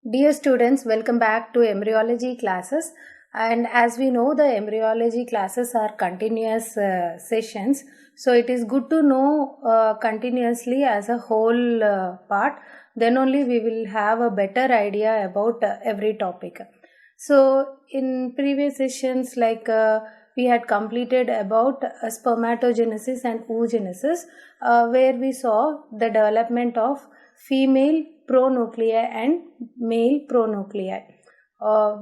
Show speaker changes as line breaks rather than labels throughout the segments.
Dear students, welcome back to embryology classes. And as we know, the embryology classes are continuous sessions. So it is good to know continuously as a whole part. Then only we will have a better idea about every topic. So in previous sessions, we had completed about spermatogenesis and oogenesis, where we saw the development of female pronuclei and male pronuclei,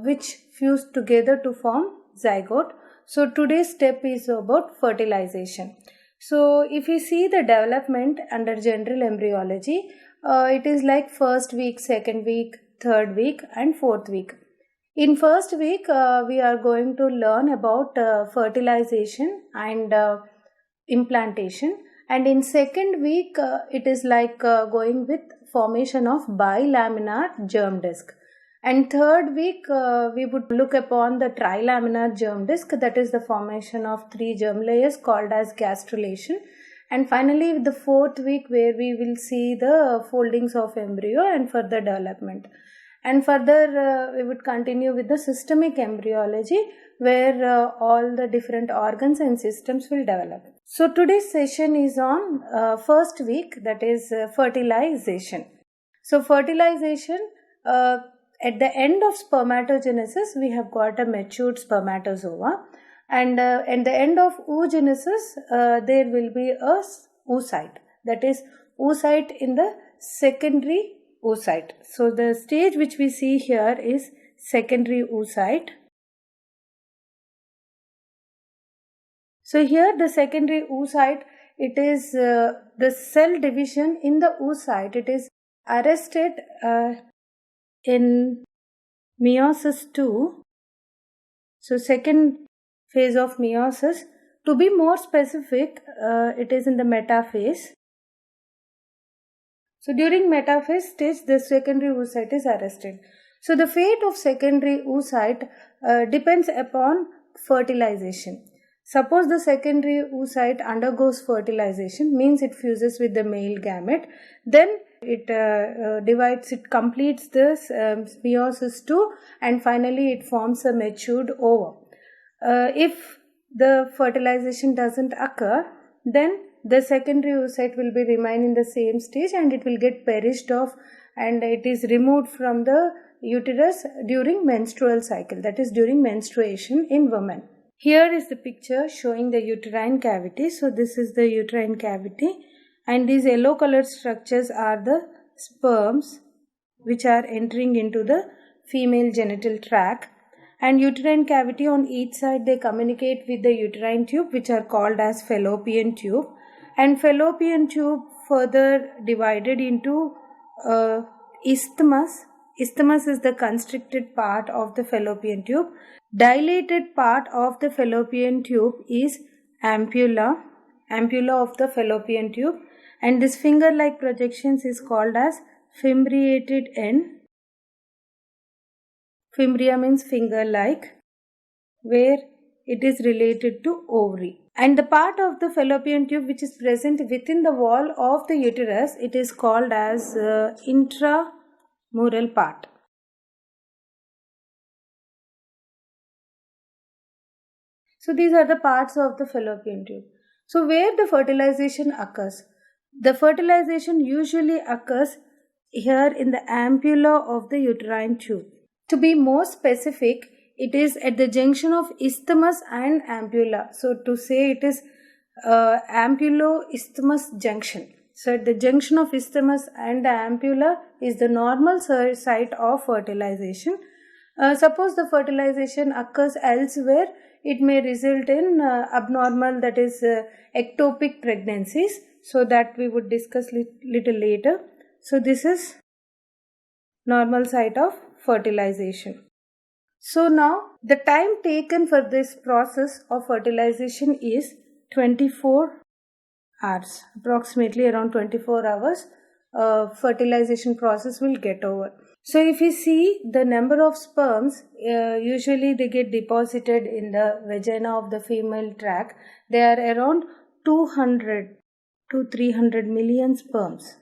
which fuse together to form zygote. So today's step is about fertilization. So if you see the development under general embryology, it is like first week, second week, third week and fourth week. In first week, we are going to learn about fertilization and implantation, and in second week it is going with formation of bilaminar germ disc, and third week we would look upon the trilaminar germ disc, that is the formation of 3 germ layers called as gastrulation, and finally the fourth week where we will see the foldings of embryo and further development. And further, we would continue with the systemic embryology, where all the different organs and systems will develop. So today's session is on first week, that is fertilization. So fertilization, at the end of spermatogenesis, we have got a matured spermatozoa, and at the end of oogenesis, there will be a oocyte, that is oocyte in the secondary oocyte. So the stage which we see here is secondary oocyte. So here the secondary oocyte, it is the cell division in the oocyte, it is arrested in meiosis 2. So second phase of meiosis. To be more specific, it is in the metaphase. So during metaphase stage, the secondary oocyte is arrested. So the fate of secondary oocyte depends upon fertilization. Suppose the secondary oocyte undergoes fertilization, means it fuses with the male gamete, then it divides, it completes this meiosis 2, and finally it forms a matured ova. If the fertilization doesn't occur, then the secondary oocyte will be remain in the same stage and it will get perished off, and it is removed from the uterus during menstrual cycle, that is during menstruation in women. Here is the picture showing the uterine cavity. So this is the uterine cavity, and these yellow colored structures are the sperms which are entering into the female genital tract, and uterine cavity on each side they communicate with the uterine tube, which are called as fallopian tube, and fallopian tube further divided into isthmus. Isthmus is the constricted part of the fallopian tube. Dilated part of the fallopian tube is ampulla of the fallopian tube, and this finger-like projections is called as fimbriated end. Fimbria means finger-like, where it is related to ovary. And the part of the fallopian tube which is present within the wall of the uterus, it is called as intramural part. So these are the parts of the fallopian tube. So where the fertilization occurs? The fertilization usually occurs here in the ampulla of the uterine tube. To be more specific, it is at the junction of isthmus and ampulla. So to say it is ampulo-isthmus junction. So at the junction of isthmus and the ampulla is the normal site of fertilization. Suppose the fertilization occurs elsewhere, it may result in abnormal, that is ectopic pregnancies. So that we would discuss little later. So this is normal site of fertilization. So now the time taken for this process of fertilization is 24 hours. Approximately around 24 hours fertilization process will get over. So if you see the number of sperms, usually they get deposited in the vagina of the female tract. They are around 200 to 300 million sperms.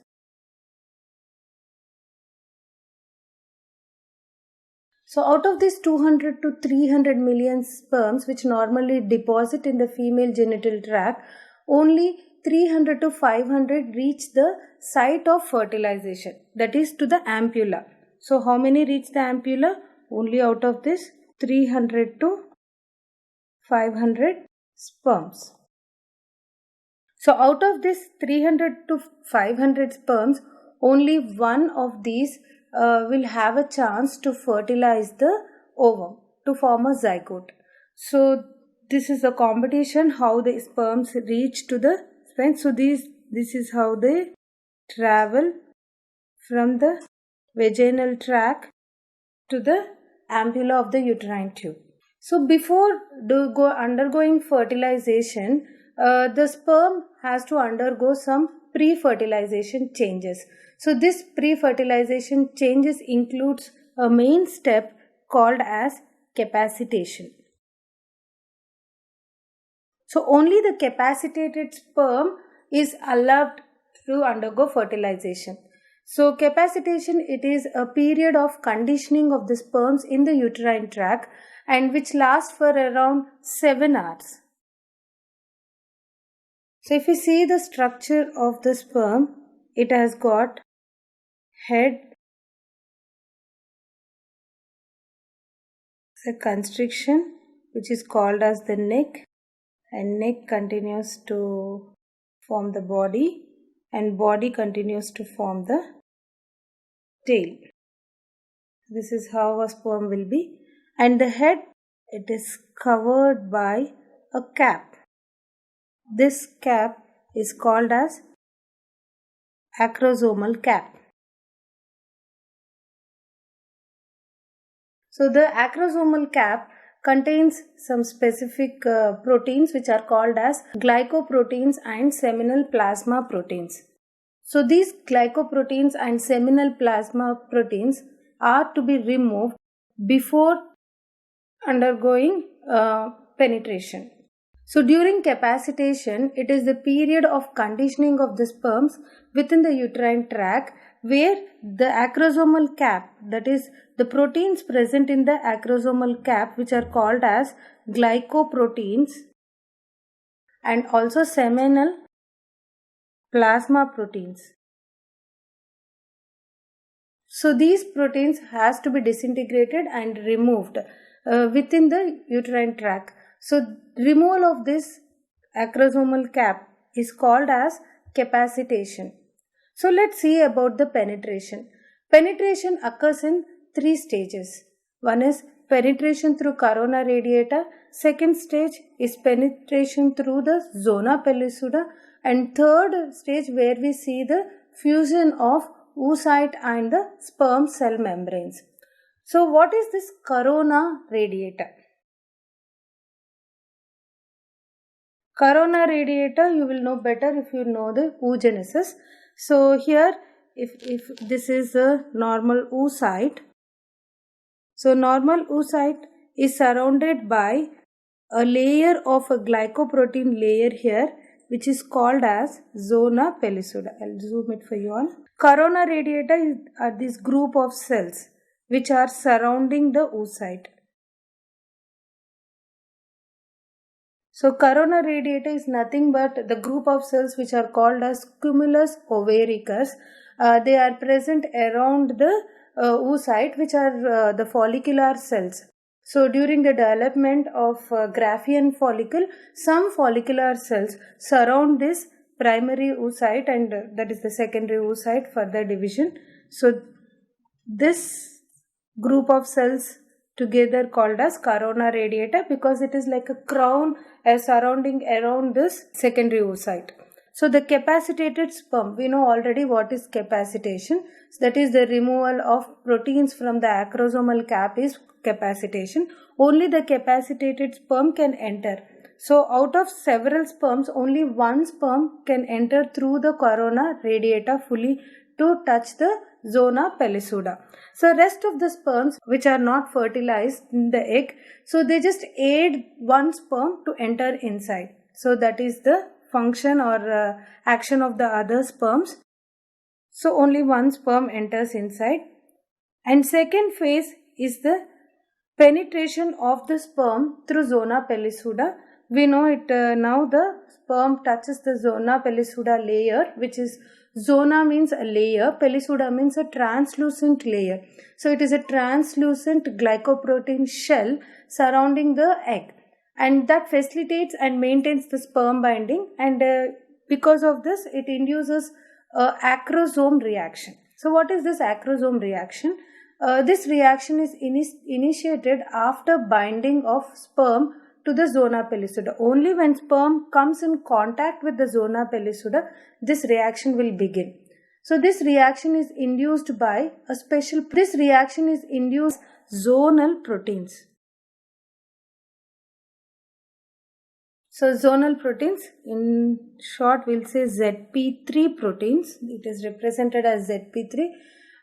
So out of these 200 to 300 million sperms which normally deposit in the female genital tract, only 300 to 500 reach the site of fertilization, that is to the ampulla. So how many reach the ampulla? Only out of this 300 to 500 sperms. So out of this 300 to 500 sperms, only one of these will have a chance to fertilize the ovum to form a zygote. So this is the competition, how the sperms reach to the sperm. So this is how they travel from the vaginal tract to the ampulla of the uterine tube. So before undergoing fertilization, the sperm has to undergo some pre-fertilization changes. So this pre-fertilization changes includes a main step called as capacitation. So only the capacitated sperm is allowed to undergo fertilization. So capacitation, it is a period of conditioning of the sperms in the uterine tract and which lasts for around 7 hours. So if you see the structure of the sperm, it has got head, a constriction which is called as the neck, and neck continues to form the body and body continues to form the tail. This is how a sperm will be, and the head, it is covered by a cap. This cap is called as acrosomal cap. So the acrosomal cap contains some specific proteins which are called as glycoproteins and seminal plasma proteins. So these glycoproteins and seminal plasma proteins are to be removed before undergoing penetration. So during capacitation, it is the period of conditioning of the sperms within the uterine tract where the acrosomal cap, that is the proteins present in the acrosomal cap which are called as glycoproteins and also seminal plasma proteins. So these proteins has to be disintegrated and removed within the uterine tract. So removal of this acrosomal cap is called as capacitation. So let's see about the penetration. Penetration occurs in 3 stages. One is penetration through corona radiata, second stage is penetration through the zona pellucida, and third stage where we see the fusion of oocyte and the sperm cell membranes. So what is this corona radiata? Corona radiata you will know better if you know the oogenesis. So here if this is a normal oocyte, so normal oocyte is surrounded by a layer of a glycoprotein layer here which is called as zona pellucida. I'll zoom it for you all. Corona radiata are this group of cells which are surrounding the oocyte. So corona radiata is nothing but the group of cells which are called as cumulus ovaricus. They are present around the oocyte, which are the follicular cells. So during the development of Graafian follicle, some follicular cells surround this primary oocyte and that is the secondary oocyte for the division. So this group of cells together called as corona radiata because it is like a crown surrounding around this secondary oocyte. So the capacitated sperm, we know already what is capacitation. So that is the removal of proteins from the acrosomal cap is capacitation. Only the capacitated sperm can enter. So out of several sperms, only one sperm can enter through the corona radiata fully to touch the zona pellucida. So rest of the sperms which are not fertilized in the egg, so they just aid one sperm to enter inside. So that is the function or action of the other sperms. So only one sperm enters inside. And second phase is the Penetration of the sperm through zona pellicuda. We know it now. The sperm touches the zona pellicuda layer, which is, zona means a layer, pellicuda means a translucent layer. So it is a translucent glycoprotein shell surrounding the egg, and that facilitates and maintains the sperm binding, and because of this it induces a acrosome reaction. So what is this acrosome reaction? This reaction is initiated after binding of sperm to the zona pellicuda. Only when sperm comes in contact with the zona pellicuda, this reaction will begin. So this reaction is induced by zonal proteins. So zonal proteins, in short we'll say ZP3 proteins, it is represented as ZP3,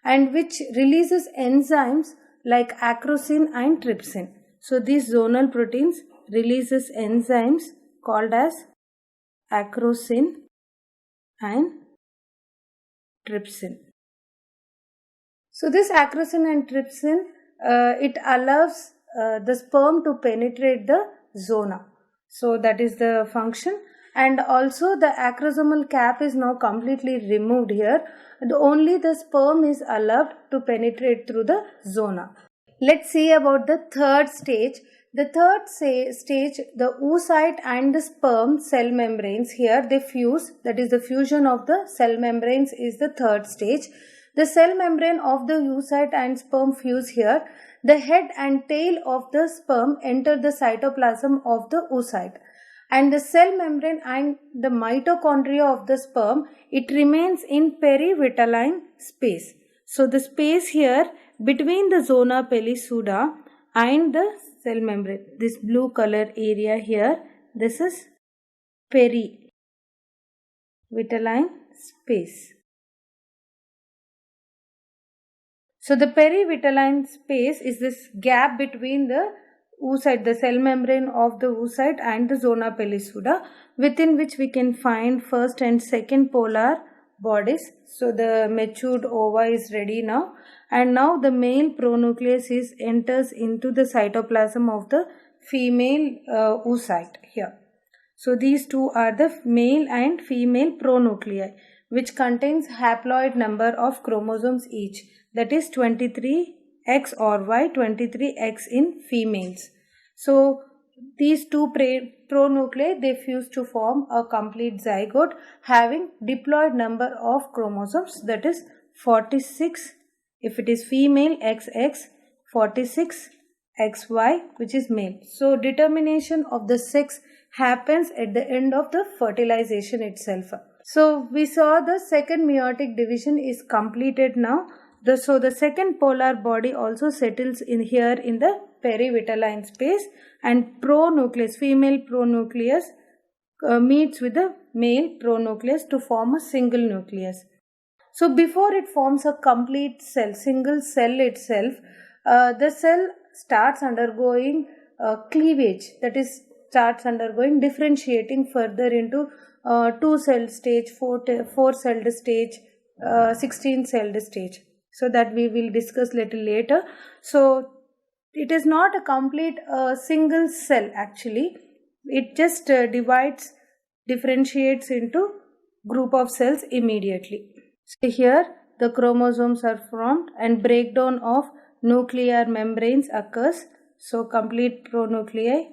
and which releases enzymes like acrosin and trypsin. So these zonal proteins releases enzymes called as acrosin and trypsin. So this acrosin and trypsin, it allows the sperm to penetrate the zona. So that is the function. And also the acrosomal cap is now completely removed here. Only the sperm is allowed to penetrate through the zona. Let's see about the third stage. The third stage, the oocyte and the sperm cell membranes, here they fuse. That is, the fusion of the cell membranes is the third stage. The cell membrane of the oocyte and sperm fuse here. The head and tail of the sperm enter the cytoplasm of the oocyte, and the cell membrane and the mitochondria of the sperm, it remains in perivitelline space. So the space here between the zona pellicuda and the cell membrane, this blue color area here, this is perivitelline space. So the perivitelline space is this gap between the oocyte, the cell membrane of the oocyte and the zona pellicuda, within which we can find first and second polar bodies. So the matured ova is ready now, and now the male pronucleus enters into the cytoplasm of the female oocyte here. So these two are the male and female pronuclei, which contains haploid number of chromosomes each, that is 23X or Y, 23X in females. So these two pronuclei, they fuse to form a complete zygote having diploid number of chromosomes, that is 46 if it is female, XX, 46 XY, which is male. So determination of the sex happens at the end of the fertilization itself. So we saw the second meiotic division is completed now. So the second polar body also settles in here in the perivitelline space, and pronucleus, female pronucleus meets with the male pronucleus to form a single nucleus. So before it forms a complete cell, single cell itself, the cell starts undergoing cleavage, that is starts undergoing differentiating further into 2-celled stage, 4-celled stage, 16-celled stage. So that we will discuss little later. So it is not a complete single cell actually. It just differentiates into group of cells immediately. So here the chromosomes are formed and breakdown of nuclear membranes occurs. So complete pronuclei,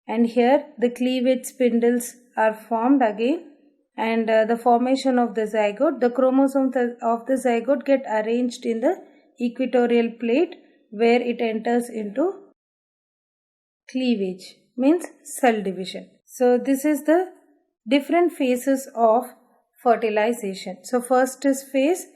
and here the cleavage spindles are formed again, and the formation of the zygote. The chromosomes of the zygote get arranged in the equatorial plate where it enters into cleavage, means cell division. So this is the different phases of fertilization. So first is phase,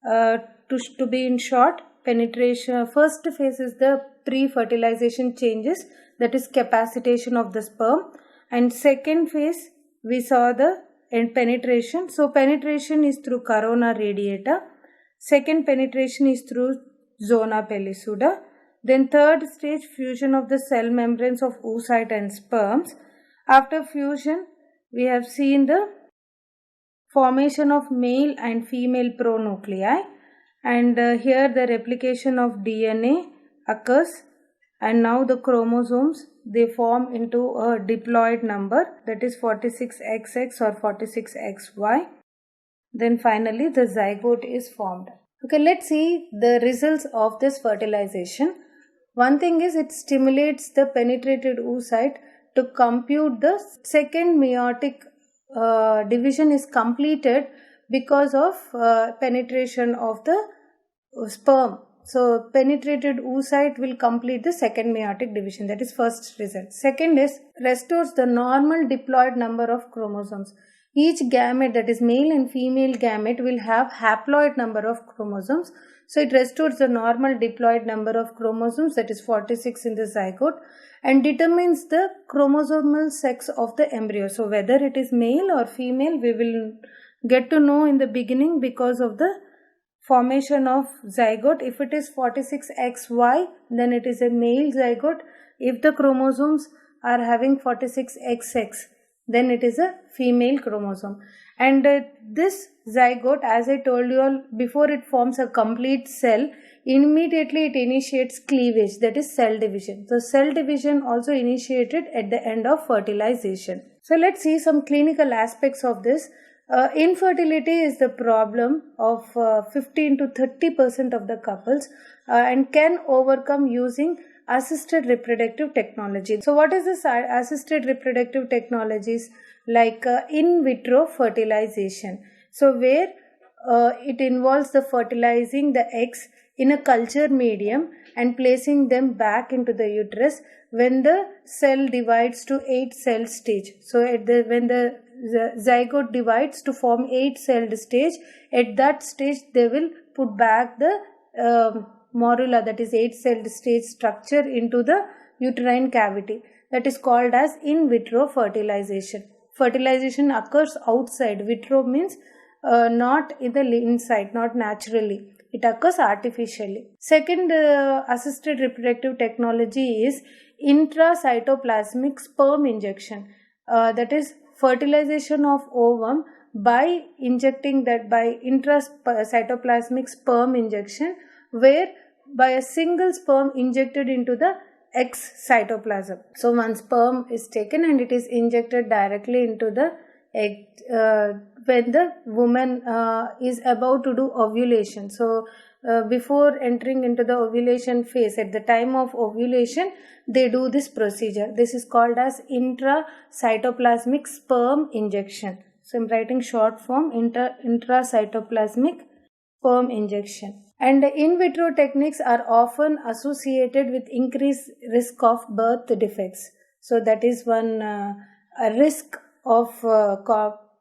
to be in short, penetration. First phase is the pre-fertilization changes, that is capacitation of the sperm, and second phase we saw the penetration. So penetration is through corona radiata, second penetration is through zona pellicuda, then third stage fusion of the cell membranes of oocyte and sperms. After fusion we have seen the formation of male and female pronuclei, and here the replication of DNA occurs, and now the chromosomes, they form into a diploid number, that is 46XX or 46XY. Then finally the zygote is formed. Okay, let's see the results of this fertilization. One thing is, it stimulates the penetrated oocyte to compute the second meiotic division is completed because of penetration of the sperm. So penetrated oocyte will complete the second meiotic division. That is first result. Second is, restores the normal diploid number of chromosomes. Each gamete, that is male and female gamete, will have haploid number of chromosomes. So it restores the normal diploid number of chromosomes, that is 46 in the zygote, and determines the chromosomal sex of the embryo. So whether it is male or female, we will get to know in the beginning because of the formation of zygote. If it is 46XY, then it is a male zygote. If the chromosomes are having 46XX, then it is a female chromosome. And this zygote, as I told you all before, it forms a complete cell. Immediately it initiates cleavage, that is cell division. So cell division also initiated at the end of fertilization. So let's see some clinical aspects of this. Infertility is the problem of 15 to 30% of the couples and can overcome using assisted reproductive technology. So what is this assisted reproductive technologies? Like in vitro fertilization. So where it involves the fertilizing the eggs in a culture medium and placing them back into the uterus when the cell divides to 8 cell stage. So when the zygote divides to form 8 celled stage, at that stage they will put back the morula, that is 8 celled stage structure, into the uterine cavity. That is called as in vitro fertilization. Fertilization occurs outside. Vitro means not in the inside, not naturally. It occurs artificially. Second assisted reproductive technology is intracytoplasmic sperm injection. That is fertilization of ovum by injecting that by intracytoplasmic sperm injection, where by a single sperm injected into the X cytoplasm. So one sperm is taken and it is injected directly into the egg when the woman is about to do ovulation. So before entering into the ovulation phase, at the time of ovulation, they do this procedure. This is called as intracytoplasmic sperm injection. So I'm writing short form, intracytoplasmic sperm injection. And in vitro techniques are often associated with increased risk of birth defects. So that is one a risk of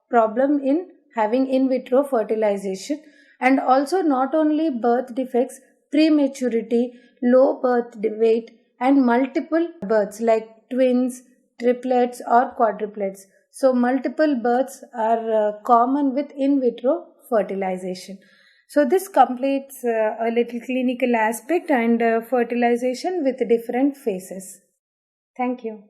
problem in having in vitro fertilization. And also not only birth defects, prematurity, low birth weight, and multiple births like twins, triplets or quadruplets. So multiple births are common with in vitro fertilization. So this completes a little clinical aspect and fertilization with different phases. Thank you.